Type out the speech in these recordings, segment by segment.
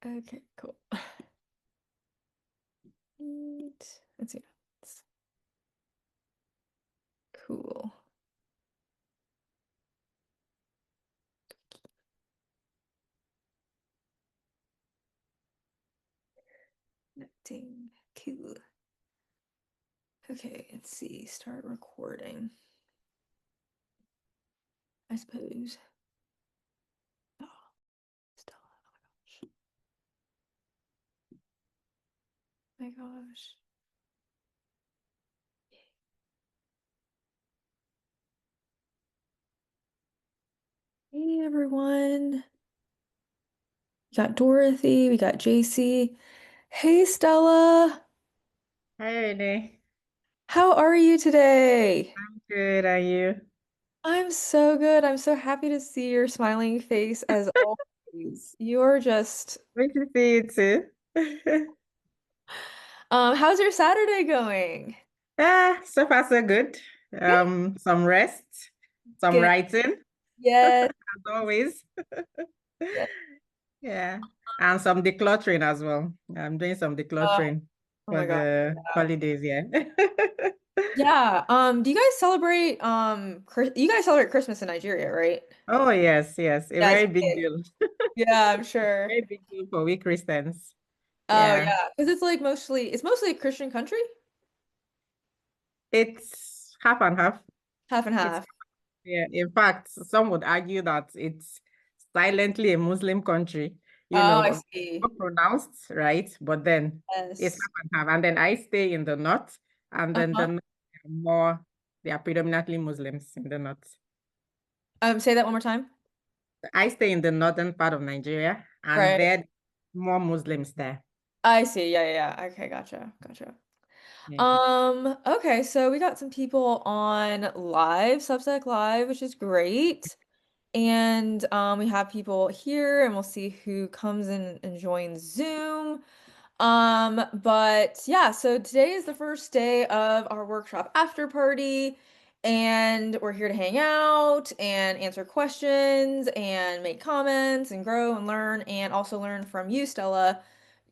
Okay, cool. Neat. Let's see. It's cool. Noting. Cool. Okay, let's see. Start recording. I suppose. Oh, Stella. Oh my gosh. Hey everyone. We got Dorothy, we got JC. Hey Stella. Hi, Renee. How are you today? I'm good. Are you? I'm so good. I'm so happy to see your smiling face as always. You're just Great to see you too. how's your Saturday going? So far so good. Good. Some rest, some Good. writing, Yes. as always. Yes. Yeah. And some decluttering as well. I'm doing some Oh, decluttering oh for my God. the Yeah. holidays, yeah. Yeah. Do you guys celebrate you guys celebrate Christmas in Nigeria, right? Oh, yes, yes. A Yes. very big deal. Yeah, I'm sure. Very big deal for we Christians. Oh Yeah. yeah. Because it's mostly a Christian country? It's half and half. Half and It's half. Yeah, in fact, some would argue that it's silently a Muslim country, Oh, I see. not pronounced, right? But then it's Yes. half and half. And then I stay in the north, and then Uh-huh. they are predominantly Muslims in the north. Say that one more time. I stay in the northern part of Nigeria, and Right. there are more Muslims there. I see. Yeah, yeah, yeah. Okay, gotcha. Gotcha. Yeah. Okay, so we got some people on live, Substack Live, which is great. And we have people here and we'll see who comes in and joins Zoom. But yeah, so today is the first day of our workshop after party, and we're here to hang out and answer questions and make comments and grow and learn and also learn from you, Stella,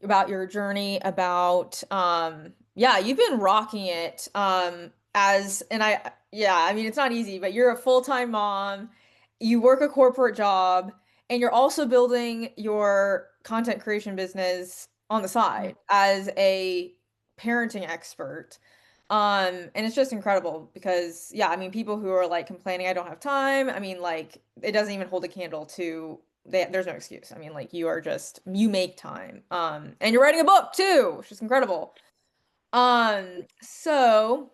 about your journey about yeah, you've been rocking it as and I yeah, I mean it's not easy, but you're a full-time mom, you work a corporate job, and you're also building your content creation business on the side as a parenting expert. And it's just incredible because, yeah, I mean, people who are like complaining, I don't have time. I mean, like, it doesn't even hold a candle to there's no excuse. I mean, like, you make time. And you're writing a book too, which is incredible. Um, so.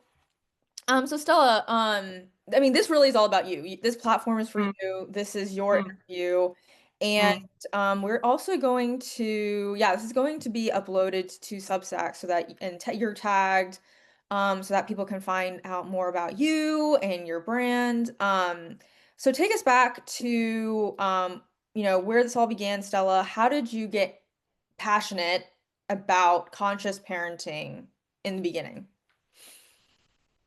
So Stella, I mean, this really is all about you. This platform is for Mm, you. This is your mm, interview. And mm. we're also going to, yeah, this is going to be uploaded to Substack so that and you're tagged, so that people can find out more about you and your brand. So take us back to, where this all began, Stella. How did you get passionate about conscious parenting in the beginning?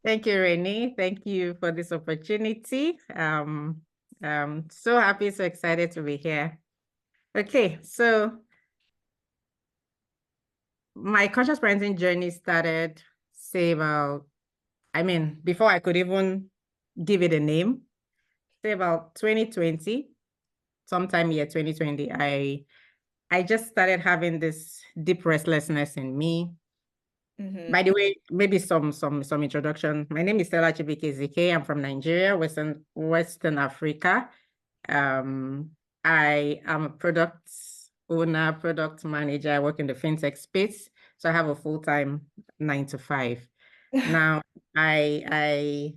Thank you, Renee. Thank you for this opportunity. So happy, so excited to be here. Okay, so my conscious parenting journey started, say about, before I could even give it a name, say about 2020, sometime year 2020, I just started having this deep restlessness in me. Mm-hmm. By the way, maybe some introduction. My name is Stella Chibuike-Ezike. I'm from Nigeria, Western Africa. Um, I am a product owner, product manager. I work in the fintech space. So I have a full-time 9 to 5. Now, I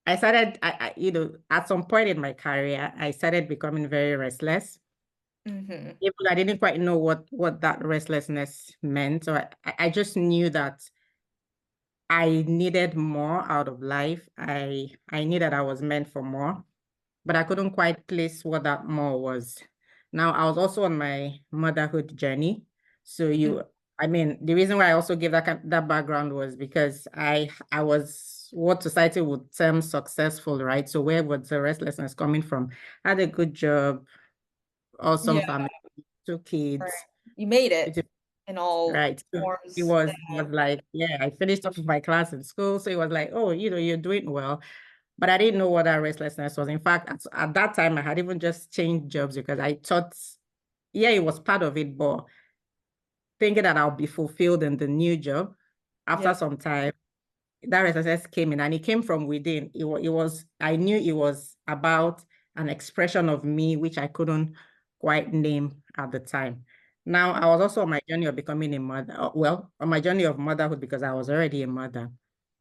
I started, at some point in my career, I started becoming very restless. Mm-hmm. Even I didn't quite know what that restlessness meant. So I just knew that I needed more out of life. I knew that I was meant for more, but I couldn't quite place what that more was. Now, I was also on my motherhood journey. So the reason why I also gave that background was because I was what society would term successful, right? So where was the restlessness coming from? I had a good job, awesome Yeah, family, two right. kids. You made it It in all Right. So forms. he was like, yeah, I finished off of my class in school. So he was like, oh, you're doing well. But I didn't know what that restlessness was. In fact, at that time, I had even just changed jobs because I thought, yeah, it was part of it, but thinking that I'll be fulfilled in the new job after Yeah. some time, that restlessness came in and it came from within. I knew it was about an expression of me, which I couldn't quite name at the time. Now, I was also on my journey of becoming a mother. Well, on my journey of motherhood because I was already a mother.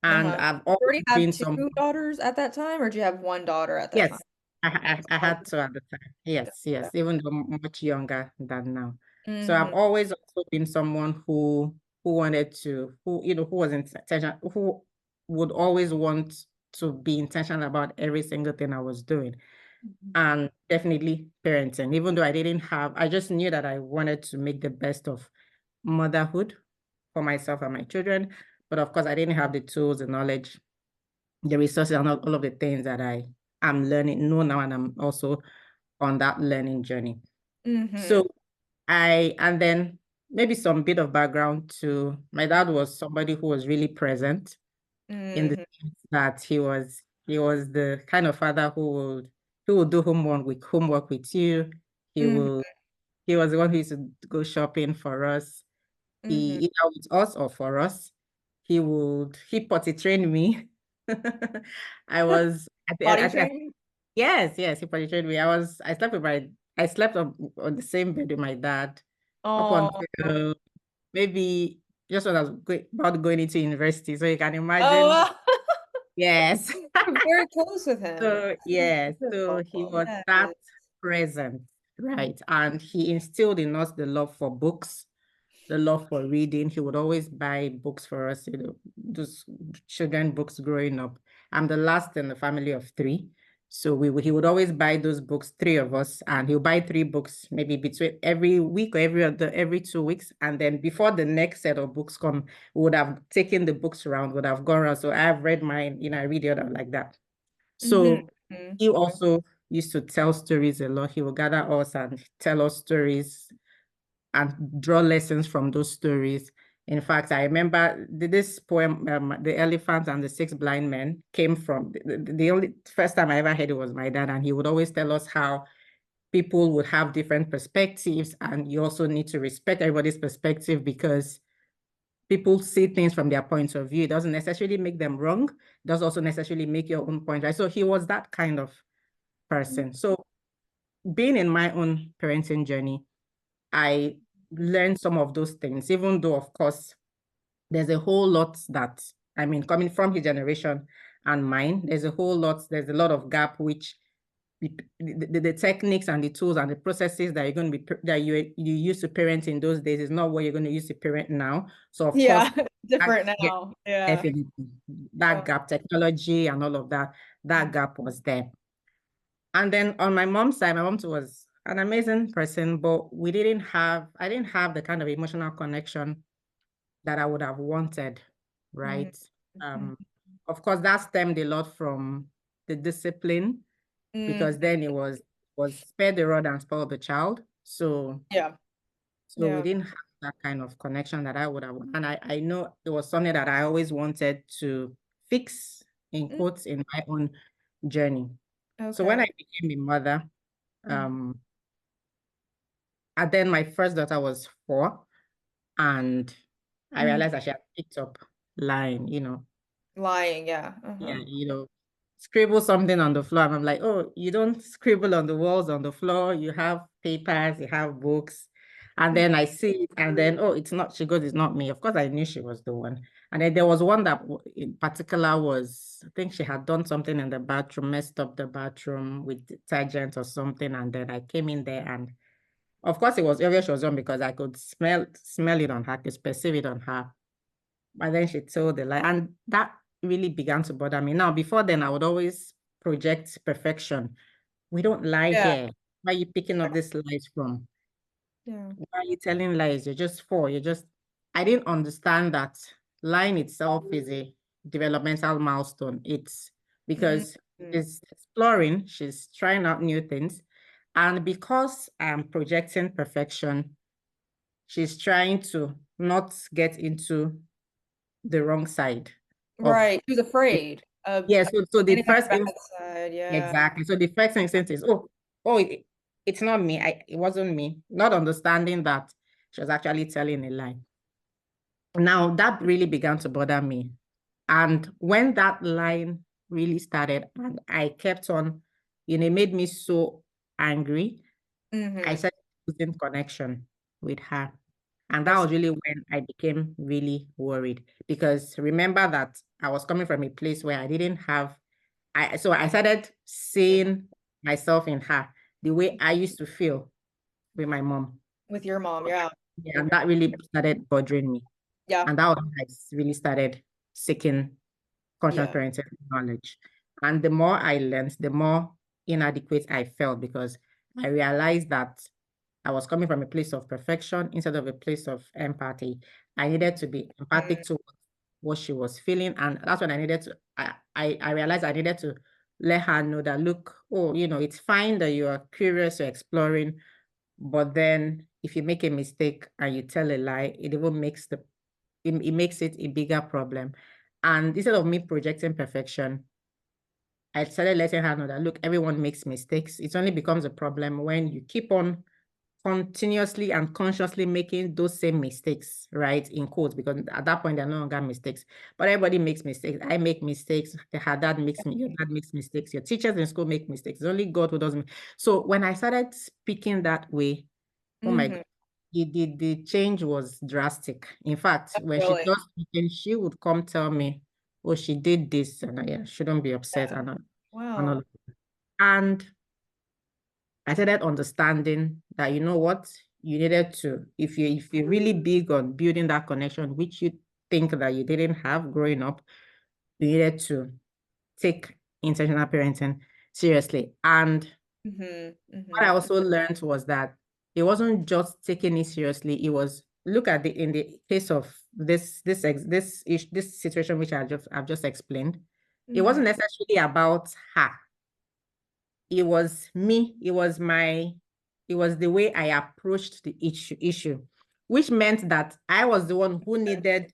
And Uh-huh. I've You always already have been two some, daughters at that time, or do you have one daughter at that time? yes, I had to at the time. Yes, yes, even though much younger than now. So I've Mm-hmm. always also been someone who wanted to, who was intentional, who would always want to be intentional about every single thing I was doing. And definitely parenting, even though I just knew that I wanted to make the best of motherhood for myself and my children. But of course, I didn't have the tools, the knowledge, the resources, and all of the things that I am learning, know now, and I'm also on that learning journey. Mm-hmm. So and then maybe some bit of background too. My dad was somebody who was really present in the Mm-hmm. sense that he was the kind of father who would do homework with you. He Mm-hmm. will he was the one who used to go shopping for us. Mm-hmm. Either with us or for us. He potty trained me. Potty I think training? yes, he potty trained me. I slept on the same bed with my dad up Oh, until maybe just when I was about going into university. So you can imagine, oh, yes. you're very close with him. So So yes, so he beautiful. was that Yes. present, right? And he instilled in us the love for books, the love for reading. He would always buy books for us, those children books growing up. I'm the last in the family of three. So he would always buy those books, three of us, and he'll buy three books, maybe between every week or every 2 weeks. And then before the next set of books come, we would have taken the books around, would have gone around. So I've read mine, I read the other like that. Mm-hmm. So Mm-hmm. he also used to tell stories a lot. He would gather us and tell us stories and draw lessons from those stories. In fact, I remember this poem, The Elephant and the Six Blind Men, came from the only first time I ever heard it was my dad, and he would always tell us how people would have different perspectives, and you also need to respect everybody's perspective because people see things from their point of view. It doesn't necessarily make them wrong. It does also necessarily make your own point right. So he was that kind of person. So being in my own parenting journey, I learned some of those things, even though, of course, there's a whole lot that, I mean, coming from his generation and mine, there's a lot of gap, which the techniques and the tools and the processes that you're going to be, that you used to parent in those days is not what you're going to use to parent now. So, of Yeah, course, different now. Yeah. definitely that Yeah. gap, technology and all of that, that gap was there. And then on my mom's side, my mom was an amazing person, but I didn't have the kind of emotional connection that I would have wanted, right? Mm-hmm. Um, of course, that stemmed a lot from the discipline because Mm-hmm. then it was spare the rod and spoil the child. Yeah. So we Yeah. didn't have that kind of connection that I would have. And I know it was something that I always wanted to fix in Mm, quotes in my own journey. So when okay. I became a mother, Mhm. um, and then my first daughter was 4, and I Mhm. realized that she had picked up lying, Lying, yeah. yeah, Uh-huh. scribble something on the floor. And I'm like, oh, you don't scribble on the walls, on the floor. You have papers, you have books. And then I see it, and then, oh, it's not, she goes, it's not me. Of course, I knew she was the one. And then there was one that in particular I think she had done something in the bathroom, messed up the bathroom with detergent or something. And then I came in there, and of course, it was obvious she was wrong because I could smell it on her, I could perceive it on her. But then she told the lie, and that really began to bother me. Now, before then, I would always project perfection. We don't lie Yeah. here. Where are you picking up these lies from? Yeah. Why are you telling lies? You're just 4. I didn't understand that lying itself is a developmental milestone. It's because Mm-hmm. she's exploring, she's trying out new things. And because I'm projecting perfection, she's trying to not get into the wrong side of Right. She was it. afraid of Yeah, so the ending on the first bad side. Yeah. exactly. So the first instinct is, oh, it's not me. It wasn't me. Not understanding that she was actually telling a lie. Now that really began to bother me. And when that line really started and I kept on, it made me so angry. I Mm-hmm. started losing connection with her. And that That's was really when I became really worried because remember that I was coming from a place where I didn't have, so I started seeing myself in her the way I used to feel with my mom. with your mom. Yeah. Yeah, and that really started bothering me. Yeah. And that was when I really started seeking conscious Yeah. parenting knowledge. And the more I learned, the more inadequate I felt because I realized that I was coming from a place of perfection instead of a place of empathy. I needed to be empathic to what she was feeling. And that's when I needed to, I realized I needed to let her know that, look, oh, it's fine that you are curious, you're exploring, but then if you make a mistake and you tell a lie, it even makes it makes it a bigger problem. And instead of me projecting perfection, I started letting her know that, look, everyone makes mistakes. It only becomes a problem when you keep on continuously and consciously making those same mistakes, right? In quotes, because at that point, they're no longer mistakes. But everybody makes mistakes. I make mistakes. Her dad makes me, your dad makes mistakes. Your teachers in school make mistakes. It's only God who doesn't. So when I started speaking that way, oh my Mm-hmm. God, the change was drastic. In fact, when she Really. does something, she would come tell me, oh, she did this, and yeah, shouldn't be upset, and Wow. all. And I started understanding that you know what you needed to, if you're really big on building that connection, which you think that you didn't have growing up, you needed to take intentional parenting seriously. And Mm-hmm. what I Mm-hmm. also learned was that it wasn't just taking it seriously. It was look at the in the case of this situation which I've just explained. It Mm-hmm. wasn't necessarily about her. It was me. It was the way I approached the issue, which meant that I was the one who needed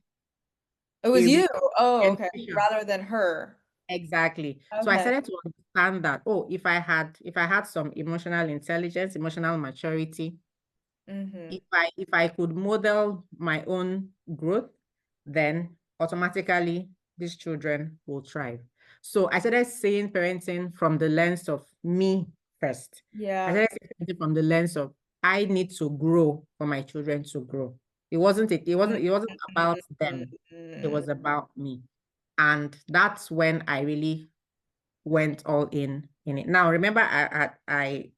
It a was you. Oh, okay. reorientation. Rather than her. Exactly. So I Okay. started to understand that, oh, if I had some emotional intelligence, emotional maturity, Mm-hmm. if I could model my own growth, then automatically these children will thrive. So I started seeing parenting from the lens of me first. I Yeah. started seeing parenting from the lens of I need to grow for my children to grow. It wasn't about them. It Mm-hmm. was about me. And that's when I really went all in it. Now remember I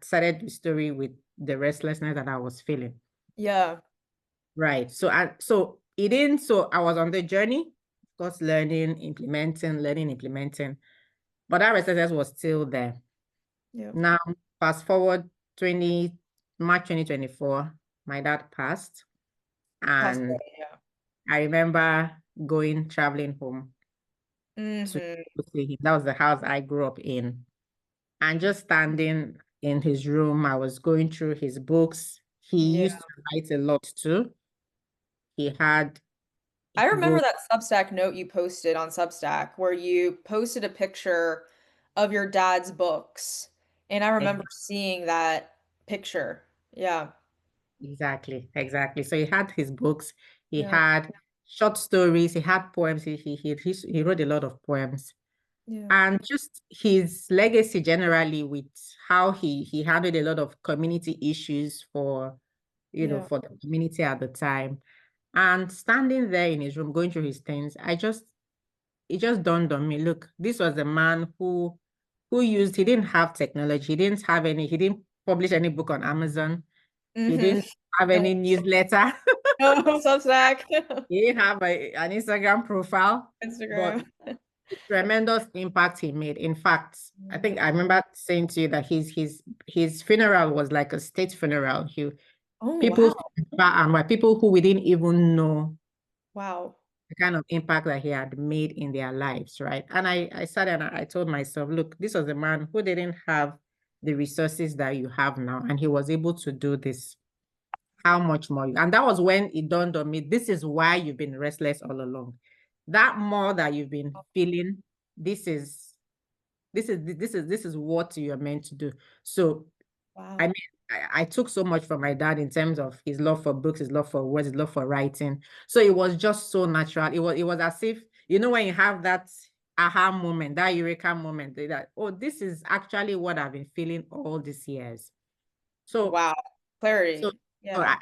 started the story with the restlessness that I was feeling. Yeah. Right. So I was on the journey, of course, learning, implementing, but that resistance was still there. Yeah. Now, fast forward 20 March 2024, my dad passed, Passed and away. Yeah. I remember traveling home to Mm-hmm. see him. That was the house I grew up in. And just standing in his room, I was going through his books. He Yeah. used to write a lot too. He had I remember books. that Substack note you posted on Substack where you posted a picture of your dad's books. And I remember seeing that picture. Yeah. Exactly. So he had his books, he Yeah. had short stories, he had poems, he wrote a lot of poems. Yeah. And just his legacy generally with how he handled a lot of community issues Yeah. for the community at the time. And standing there in his room, going through his things, it just dawned on me, look, this was a man he didn't have technology, he didn't publish any book on Amazon. He Mm-hmm. didn't have No, any newsletter. no Substack. He didn't have an Instagram profile, but Instagram. the tremendous impact he made. In fact, I think Mhm. I remember saying to you that his funeral was like a state funeral. Oh, People wow. from far and wide, people who we didn't even know Wow. the kind of impact that he had made in their lives, right? And I sat and I told myself, look, this was a man who didn't have the resources that you have now, and he was able to do this. how much more. And that was when it dawned on me, this is why you've been restless all along. That more that you've been feeling, this is this is what you're meant to do. So I Wow. mean, I took so much from my dad in terms of his love for books, his love for words, his love for writing. So it was just so natural. It was as if, when you have that aha moment, that eureka moment, that, oh, this is actually what I've been feeling all these years. So Wow. so, Clarity. so Yeah.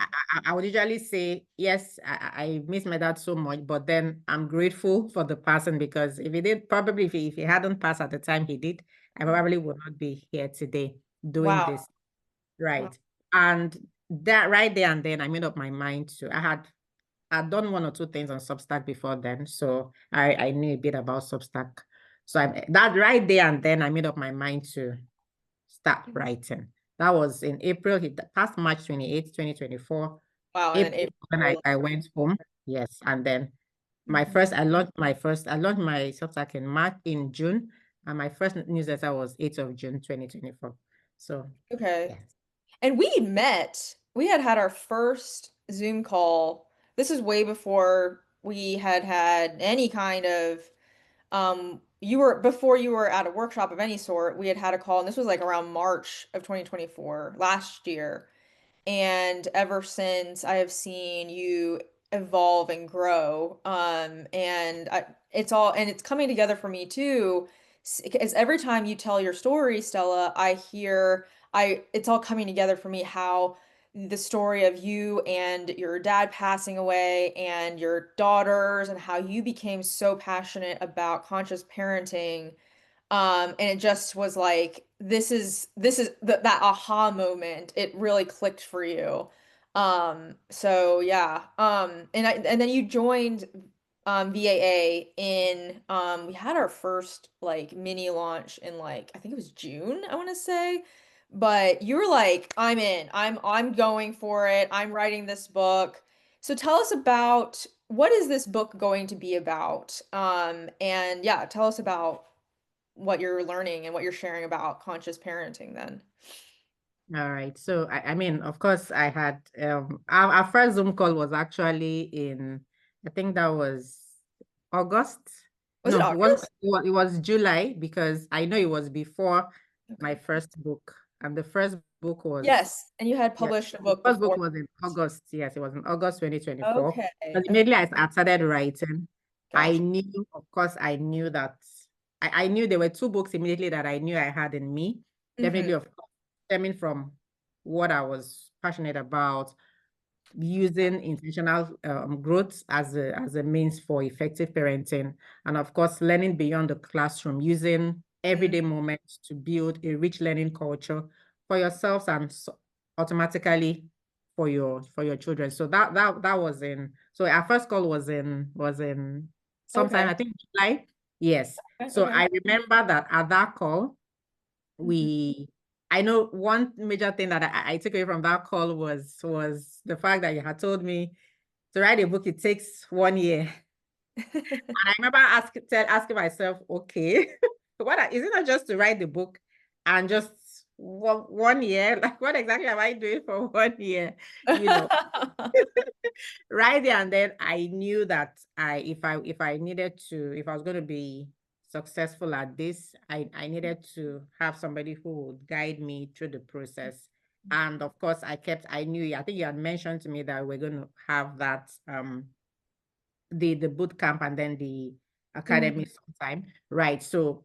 I would usually say, yes, I miss my dad so much, but then I'm grateful for the person, because if he did, probably if he hadn't passed at the time he did, I probably would not be here today doing Wow. this. Wow. Right. And that right there and then I made up my mind to, I'd done one or two things on Substack before then. So I knew a bit about Substack. So that right there and then I made up my mind to start writing. That was in April, past March 28th, 2024. Wow. And then April when I, April. I went home. Yes. And then Mhm. I launched my Substack in June. And my first newsletter was 8th of June, 2024. So Okay. yes. And we met, we had our first Zoom call. This is way before we had any kind of before you were at a workshop of any sort, we had a call, and this was like around March of 2024, last year. And ever since, I have seen you evolve and grow. It's coming together for me too. Because every time you tell your story, Stella, it's all coming together for me, how the story of you and your dad passing away and your daughters, and how you became so passionate about conscious parenting, and it just was like, this is that aha moment. It really clicked for you. So yeah. And then you joined VAA in we had our first like mini launch in, like, I think it was June, I want to say. But you were like, I'm in. I'm going for it. I'm writing this book. So tell us about, what is this book going to be about? And yeah, tell us about what you're learning and what you're sharing about conscious parenting then. All right. So I mean, of course, I had our first Zoom call was actually in, I think that was August. Was it No, August? it was July, because I know it was before my Okay. first book. And the first book was, Yes, and you had yes, published a the book first book before. was in August. Yes, it was in August 2024. Okay. But Okay. immediately I started writing, I Gotcha. knew, of course, I knew that I knew there were two books immediately that I knew I had in me. Hmm. Definitely, of course, stemming from what I was passionate about, using intentional growth as a means for effective parenting, and of course, learning beyond the classroom, using everyday moments to build a rich learning culture for yourselves and automatically for your children. So that was in. So our first call was in sometime, Okay. I think, July. Yes. Okay. So Okay. I remember that at that call Mhm. we I know one major thing that I took away from that call was the fact that you had told me to write a book, it takes 1 year. And I remember asking myself, okay, is it not just to write the book and just 1 year? Like, what exactly am I doing for 1 year? You know, right there and then I knew that if I was going to be successful at this, I needed to have somebody who would guide me through the process. And of course, I knew, I think you had mentioned to me that we're going to have that the boot camp and then the Mhm. academy sometime, right? So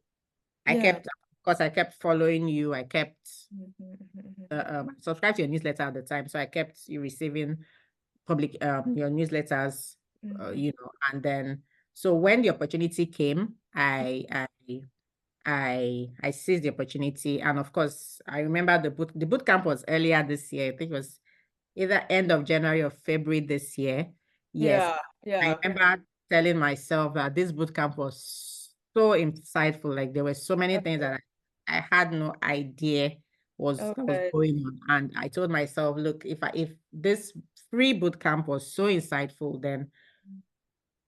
Yeah. of course, I kept following you. I kept Mhm, mhm, mhm, subscribed to your newsletter at the time, so I kept receiving public your newsletters, mhm. and then so when the opportunity came, I seized the opportunity, and of course I remember the boot camp was earlier this year. I think it was either end of January or February this year. Yes, Yeah. I Yeah. remember telling myself that this boot camp was so insightful. Like, there were so many things that I had no idea was Okay. going on. And I told myself, look, if this free boot camp was so insightful, then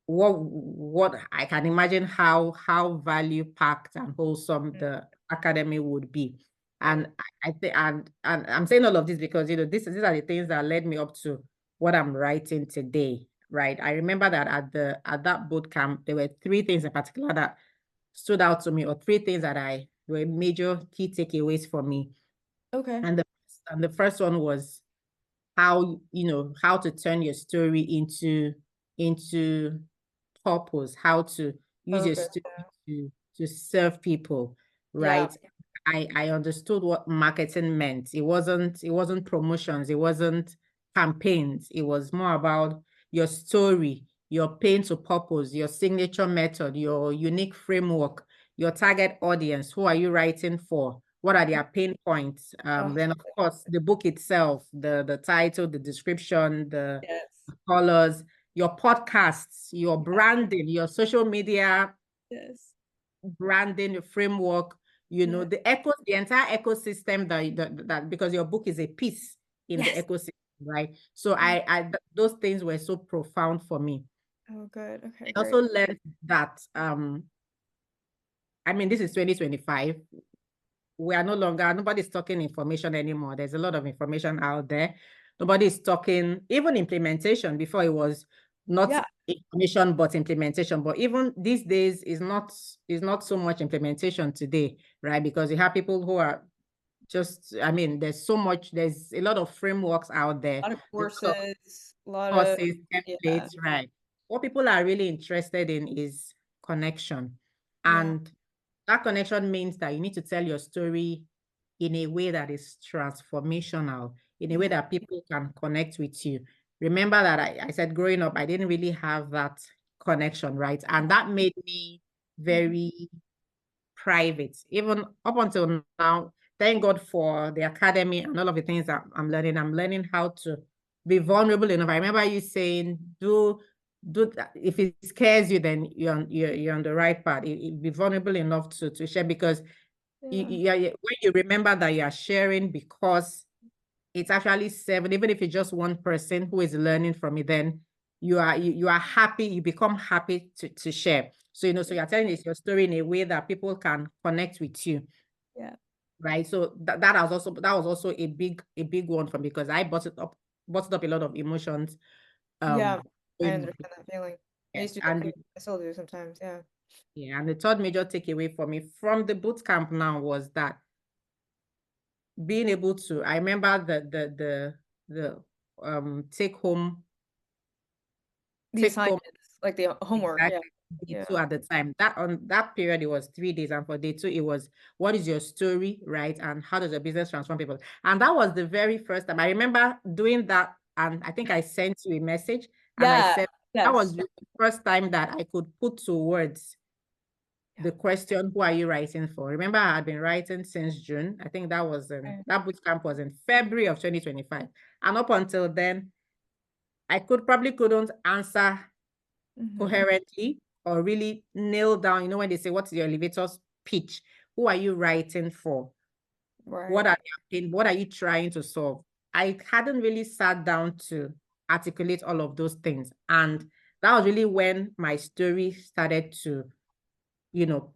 what I can imagine how value packed and wholesome the academy would be. Right. And I think, and I'm saying all of this because, these are the things that led me up to what I'm writing today, right? I remember that at that boot camp, there were three things in particular that stood out to me, or three things that were major key takeaways for me. Okay. And the first one was how to turn your story into purpose, how to use your Focus. story Yeah. to serve people, Yeah. right? I understood what marketing meant. It wasn't promotions, it wasn't campaigns. It was more about your story, your pain to purpose, your signature method, your unique framework, your target audience. Who are you writing for? What are their pain points? Oh, Then of course the book itself, the title, the description, the yes. colors, your podcasts, your branding, your social media Yes. branding, your framework, Yeah. the entire ecosystem that because your book is a piece in the Yes. ecosystem, right? So Yeah. those things were so profound for me. Oh, good. Okay, I also great. learned that I mean, this is 2025. Nobody's talking information anymore. There's a lot of information out there. Nobody's talking, even implementation. Before it was not Yeah. information, but implementation. But even these days is not so much implementation today, right? Because you have people who are I mean, there's a lot of frameworks out there, A lot of a lot of courses, a lot of, courses, yeah. templates, right? What people are really interested in is connection. Yeah. And that connection means that you need to tell your story in a way that is transformational, in a way Yeah. that people can connect with you. Remember that I said growing up, I didn't really have that connection, right? And that made me Mhm. very private, even up until now. Thank God for the academy and all of the things that I'm learning. I'm learning how to be vulnerable enough. I remember you saying, do that. If it scares you, then you're on the right path. Be vulnerable enough to share, because Yeah. when you remember that you are sharing because it's actually seven, even if it's just one person who is learning from it, then you are happy, you become happy to share. So so you're telling your story in a way that people can connect with you, Yeah. right? So that was also a big one for me, because I bottled up a lot of emotions. Yeah. Um, I going on. understand that feeling. I Yeah. used to do that And too. I still do sometimes. Yeah. yeah, and the third major takeaway for me from the boot camp now was that being able to, I remember the The take home assignments, like the homework. Yeah. exactly day Yeah. two at the time. That on that period it was 3 days, and for day two it was, what is your story, right? And how does your business transform people? And that was the very first time I remember doing that. And I think I sent you a message, and I Yeah. said that Yes. was the first time that I could put to words Yeah. the question, who are you writing for? Remember, I had been writing since June. I think Okay. that boot camp was in February of 2025. And up until then, I couldn't answer Mm-hmm. coherently or really nail down, when they say, what's your elevator's pitch? Who are you writing for? Right. What are you trying to solve? I hadn't really sat down to articulate all of those things. And that was really when my story started to,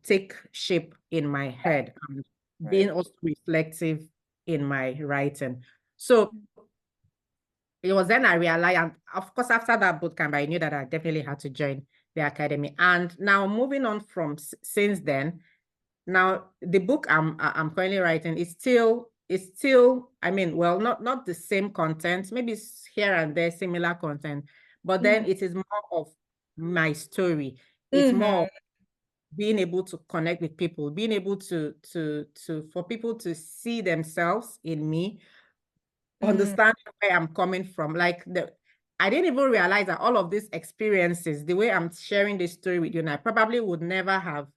take shape in my head and being Right. also reflective in my writing. So it was then I realized, and of course, after that bootcamp, I knew that I definitely had to join the academy. And now moving on from since then, now the book I'm currently writing is still, I mean, well, not the same content, maybe it's here and there similar content, but then Mm-hmm. it is more of my story. It's more Mm-hmm. of being able to connect with people, being able to for people to see themselves in me, Mm. understand where I'm coming from. I didn't even realize that all of these experiences, the way I'm sharing this story with you, and I probably would never have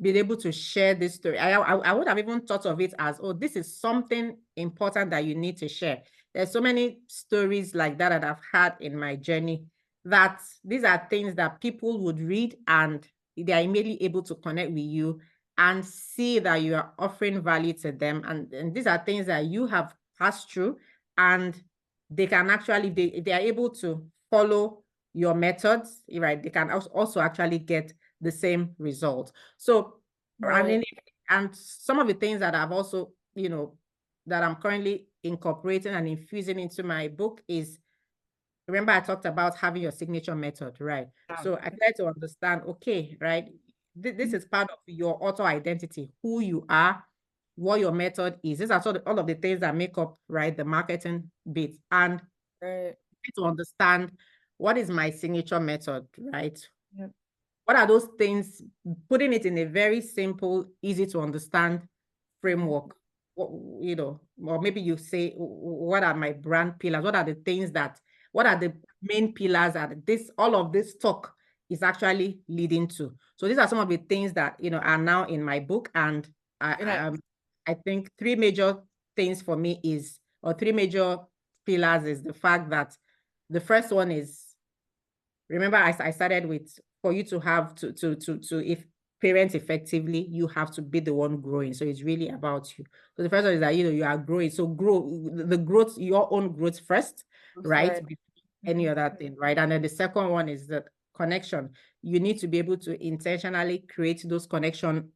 been able to share this story. I would have even thought of it as, oh, this is something important that you need to share. There's so many stories like that I've had in my journey, that these are things that people would read and they are immediately able to connect with you and see that you are offering value to them. And these are things that you have passed through, and they can actually, they are able to follow your methods, right? They can also actually get the same result. So, I Right. mean, And some of the things that I've also, that I'm currently incorporating and infusing into my book is, remember I talked about having your signature method, right? Yeah. So I try to understand, okay, right? This is part of your auto identity, who you are, what your method is. These are sort of all of the things that make up, right, the marketing bit. And Right. to understand what is my signature method, right? Yep. What are those things? Putting it in a very simple, easy to understand Mhm. framework. What, or maybe you say, what are my brand pillars? What are the things that, what are the main pillars that all of this talk is actually leading to? So these are some of the things that, are now in my book. And And I, I think three major things for me is, or three major pillars is the fact that the first one is, remember, I started with, for you to have to if parent effectively, you have to be the one growing. So it's really about you. So the first one is that you are growing. So grow the growth, your own growth first, right? right. Before any Mhm. other thing, right? And then the second one is the connection. You need to be able to intentionally create those Mhm. connection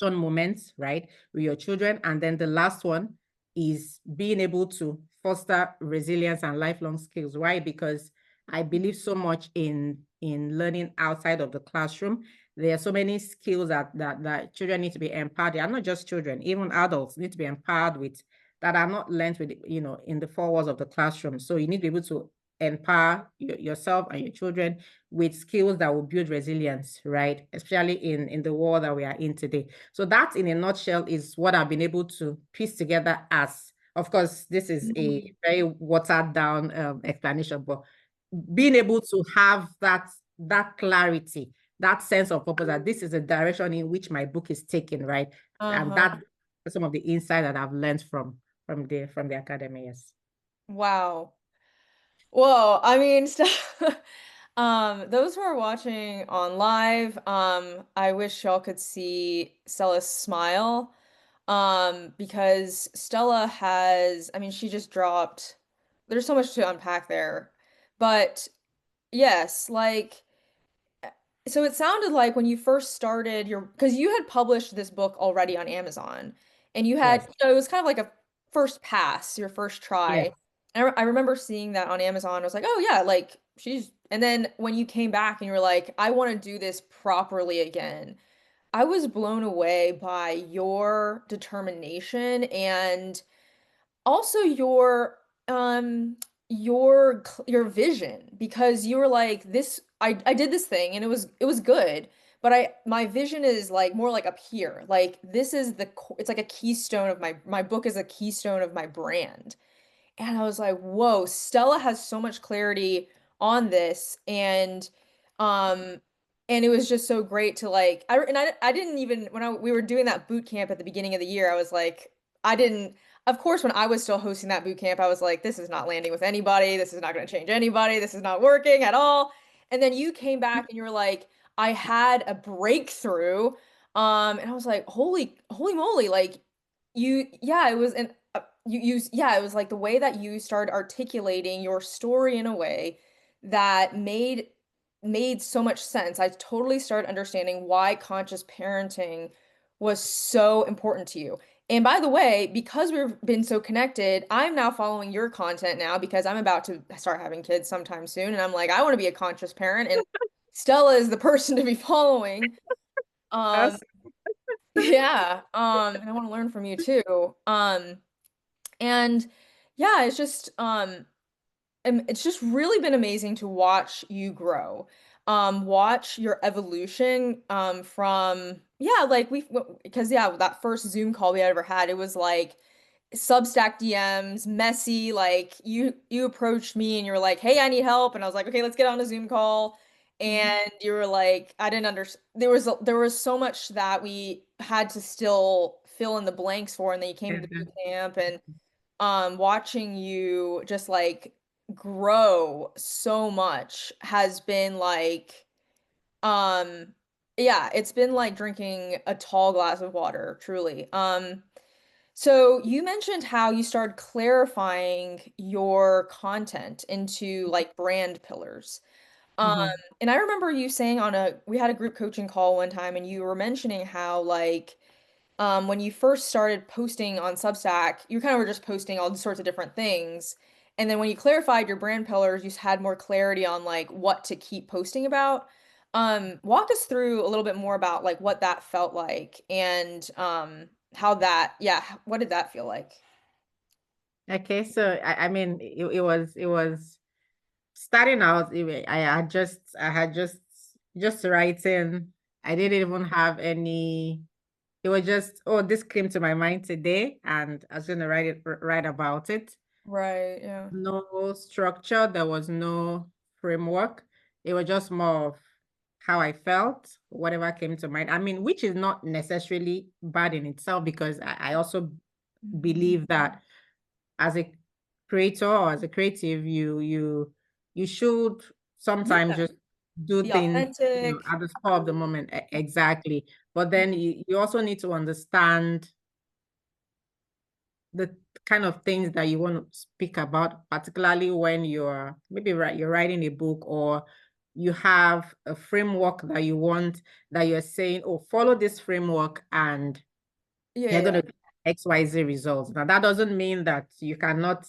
moments, right, with your children. And then the last one is being able to foster resilience and lifelong skills. Why? Because I believe so much in learning outside of the classroom. There are so many skills that children need to be empowered. They are not just children, even adults need to be empowered with, that are not learned with, in the four walls of the classroom. So you need to be able to empower yourself and your children with skills that will build resilience, right? Especially in the world that we are in today. So that, in a nutshell, is what I've been able to piece together as, of course, this is a Mhm. very watered down explanation, but being able to have that clarity, that sense of purpose, that this is the direction in which my book is taken, right? And Uh-huh. that some of the insight that I've learned from the academy. Yes. Wow. Whoa, I mean, those who are watching on live, I wish y'all could see Stella's smile. Because Stella has, I mean, she just dropped, there's so much to unpack there. But yes, like, so it sounded like when you first started your, because you had published this book already on Amazon, and you had, Yes. it was kind of like a first pass, your first Yes. try. I remember seeing that on Amazon. I was like, oh yeah, like she's, and then when you came back and you were like, I want to do this properly again, I was blown away by your determination and also your vision, because you were like, this, I did this thing and it was good, but I my vision is like more like up here, like this is it's like a keystone of my book is a keystone of my brand. And I was like, whoa, Stella has so much clarity on this. Um, and it was just so great to like, I didn't even, we were doing that boot camp at the beginning of the year, I was like, I didn't, of course, when I was still hosting that boot camp, I was like, this is not landing with anybody. This is not going to change anybody. This is not working at all. And then you came back and you were like, I had a breakthrough. And I was like, holy moly, like yeah, it was an yeah, it was like the way that you started articulating your story in a way that made so much sense. I totally started understanding why conscious parenting was so important to you. And by the way, because we've been so connected, I'm now following your content now because I'm about to start having kids sometime soon. And I'm like, I want to be a conscious parent. And Stella is the person to be following. Um, Yes. yeah. And I want to learn from you too. And yeah, it's just really been amazing to watch you grow. Watch your evolution from yeah, like because yeah, that first Zoom call we ever had, it was like Substack DMs, messy, like you approached me and you were like, "Hey, I need help." And I was like, "Okay, let's get on a Zoom call." And you were like, I didn't understand. There was so much that we had to still fill in the blanks for, and then you came to the boot camp, and watching you just like grow so much has been like um yeah, it's been like drinking a tall glass of water, truly. So you mentioned how you started clarifying your content into like brand pillars. Um, Mhm. and I remember you saying we had a group coaching call one time and you were mentioning how like when you first started posting on Substack, you kind of were just posting all sorts of different things. And then when you clarified your brand pillars, you just had more clarity on like what to keep posting about. Walk us through a little bit more about like what that felt like and how that, yeah, what did that feel like? Okay, so I mean it was starting out. I had just writing. I didn't even have any. It was just, oh, this came to my mind today, and I was gonna write about it. Right, yeah. No structure, there was no framework. It was just more of how I felt, whatever came to mind. I mean, which is not necessarily bad in itself, because I also Mhm. believe that as a creator or as a creative, you should sometimes Yeah, just do be things, authentic. at the spur of the moment. Exactly. But then you also need to understand the kind of things that you want to speak about, particularly when you're writing a book, or you have a framework that you want, that you're saying, oh, follow this framework and Yeah, you're going yeah. to get XYZ results. Now, that doesn't mean that you cannot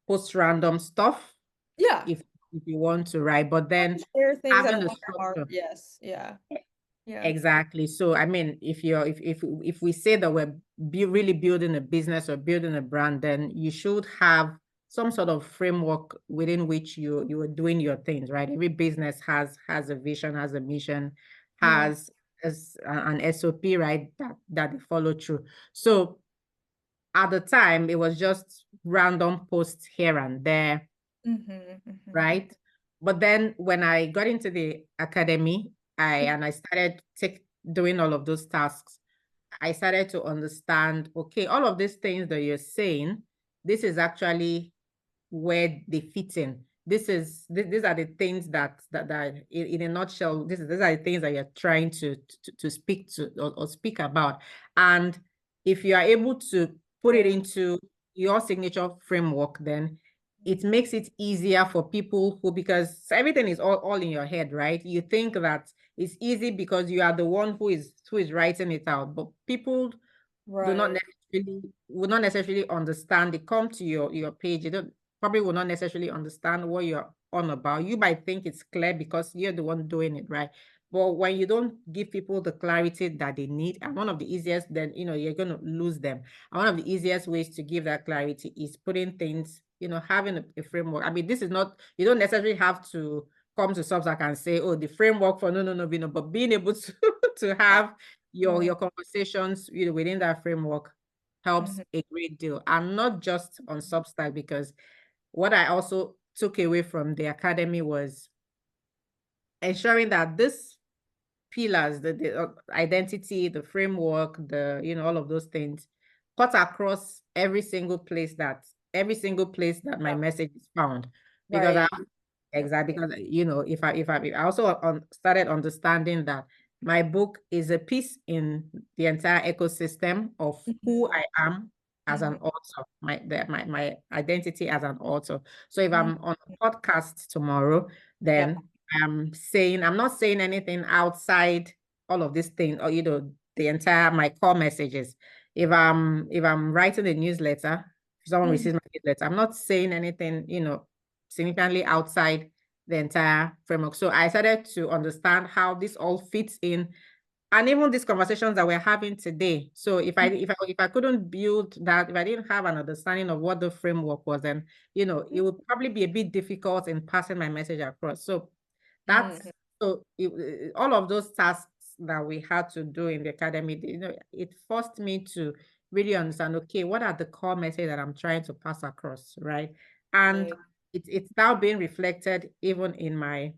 post random stuff Yeah. if you want to write, but then Share things that are having a on your heart. structure. Yes. Yeah. Yeah. Exactly. So, I mean, if we say that we're really building a business or building a brand, then you should have some sort of framework within which you are doing your things, right? Every business has a vision, has a mission, Yeah. has an SOP, right? That they follow through. So at the time, it was just random posts here and there, Mhm. Mhm. right? But then when I got into the academy, I started doing all of those tasks. I started to understand, okay, all of these things that you're saying, this is actually where they fit in. These are the things that in a nutshell, these are the things that you're trying to speak to, or speak about. And if you are able to put it Right. into your signature framework, then it makes it easier for people because everything is all in your head, right? You think that it's easy because you are the one who is writing it out, but people do not Right. necessarily will not necessarily understand. They come to your page, they don't probably will not necessarily understand what you're on about. You might think it's clear because you're the one doing it, right? But when you don't give people the clarity that they need, and one of the easiest, then you're going to lose them. And one of the easiest ways to give that clarity is putting things, having a framework. I mean, this is not, you don't necessarily have to come to Substack and say, oh, the framework for no, but being able to to Yeah. have your Yeah. your conversations, within that framework helps Mhm. a great deal. And not just on Substack, because what I also took away from the academy was ensuring that this pillars, the identity, the framework, all of those things, cut across every single place that my Yeah. message is found. Because I Right. Yep. Exactly, because if I also started understanding that my book is a piece in the entire ecosystem of who Mhm. I am as an Mhm. author, my identity as an author. So if Mhm. I'm on a podcast tomorrow, Yep. then I'm not saying anything outside all of these things, or the entire my core messages. If I'm writing a newsletter, if someone Mhm. receives my newsletter, I'm not saying anything, significantly outside the entire framework. So I started to understand how this all fits in, and even these conversations that we're having today. So if I couldn't build that, if I didn't have an understanding of what the framework was, then it would probably be a bit difficult in passing my message across. So that's Mhm. so all of those tasks that we had to do in the academy, it forced me to really understand, okay, what are the core messages that I'm trying to pass across, right? And Right. it's now being reflected even in my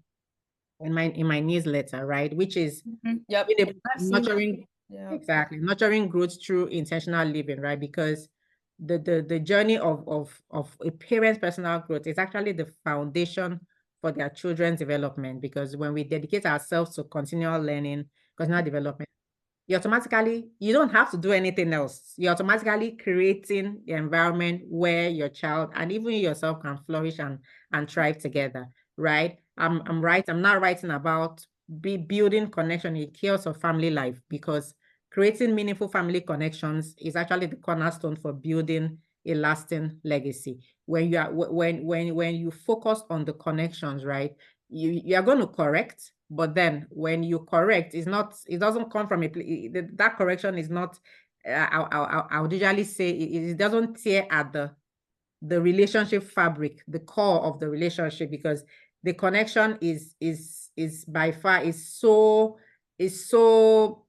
newsletter, right? Which is Mhm. Yep. being able I've seen that. nurturing, Yeah. exactly, nurturing growth through intentional living, right? Because the journey of a parent's personal growth is actually the foundation for their children's development. Because when we dedicate ourselves to continual learning, continual development, you don't have to do anything else. You're automatically creating the environment where your child and even yourself can flourish and thrive together, right? I'm not writing about building connection in chaos of family life, because creating meaningful family connections is actually the cornerstone for building a lasting legacy. When you are when you focus on the connections, right? You are going to correct, but then when you correct, it doesn't come from that correction is not. I would usually say it doesn't tear at the relationship fabric, the core of the relationship, because the connection is by far is so is so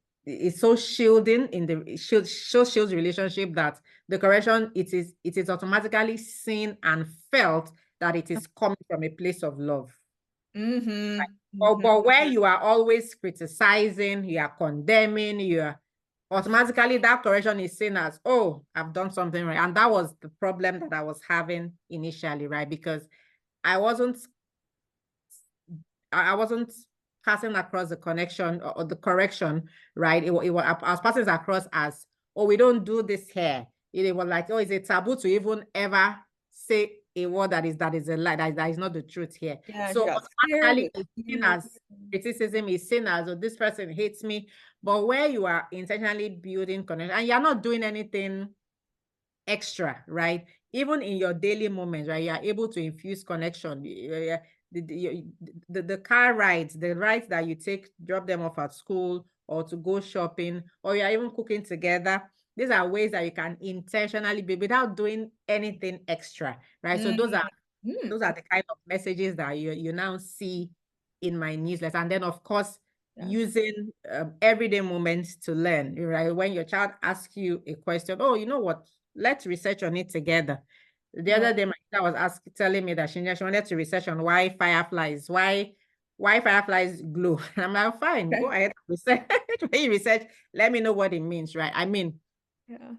shielding in the shields relationship that the correction it is automatically seen and felt that it is coming from a place of love. Mm-hmm. Mm-hmm. But where you are always criticizing, you are condemning, you are automatically that correction is seen as, oh, I've done something right. And that was the problem that I was having initially, right? Because I wasn't I wasn't passing across the connection or the correction, right? I was passing across as, oh, we don't do this here. It was like, oh, it's a taboo to even ever say a word that is a lie, that is not the truth here. Yeah, she So got scared. automatically With it's seen you. as criticism, is seen as, oh, this person hates me. But where you are intentionally building connection and you're not doing anything extra, right? Even in your daily moments, right? You are able to infuse connection. The car rides, the rides that you take, drop them off at school or to go shopping, or you're even cooking together. These are ways that you can intentionally be without doing anything extra, right? So those are Mm-hmm. those are the kind of messages that you now see in my newsletter. And then, of course, Yeah. using everyday moments to learn, right? When your child asks you a question, oh, you know what? Let's research on it together. The Yeah. other day, my child was telling me that she wanted to research on why fireflies glow. I'm like, fine, go Okay. ahead and research. When you research, let me know what it means, right? I mean, Yeah.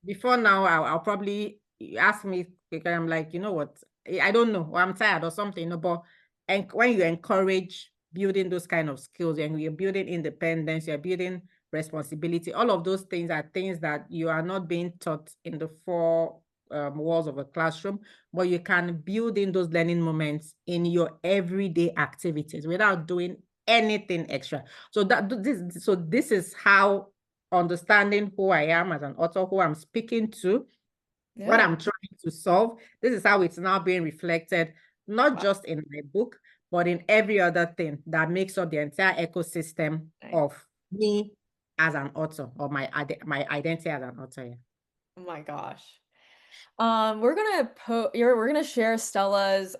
before now, I'll probably ask me because I'm like, you know what? I don't know, or I'm tired or something, but and when you encourage building those kind of skills and you're building independence, you're building responsibility, all of those things are things that you are not being taught in the four walls of a classroom, but you can build in those learning moments in your everyday activities without doing anything extra. So this is how understanding who I am as an author, who I'm speaking to, what Yeah. I'm trying to solve. This is how it's now being reflected, not Wow. just in my book, but in every other thing that makes up the entire ecosystem Nice. of me as an author or my identity as an author. Yeah. Oh my gosh. We're gonna share Stella's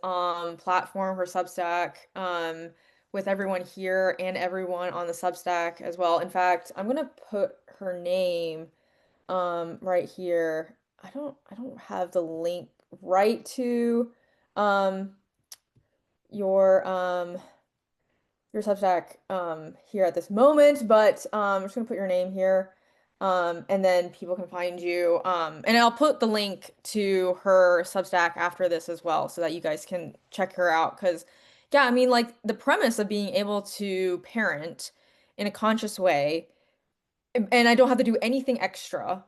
platform, her Substack, with everyone here and everyone on the Substack as well. In fact, I'm gonna put her name right here. I don't have the link right to um your um your Substack here at this moment, but I'm just gonna put your name here, and then people can find you. And I'll put the link to her Substack after this as well, so that you guys can check her out. Because, yeah, I mean, like the premise of being able to parent in a conscious way and I don't have to do anything extra.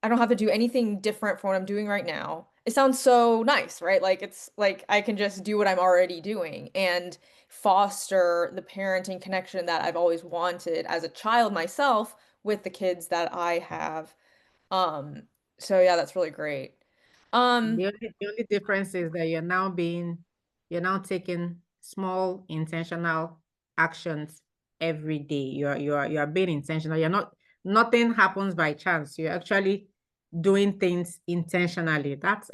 I don't have to do anything different from what I'm doing right now. It sounds so nice, right? Like it's like I can just do what I'm already doing and foster the parenting connection that I've always wanted as a child myself with the kids that I have. Um, so yeah, that's really great. Um, The only difference is that you're now taking small intentional actions every day. You are being intentional. Nothing happens by chance. You're actually doing things intentionally. That's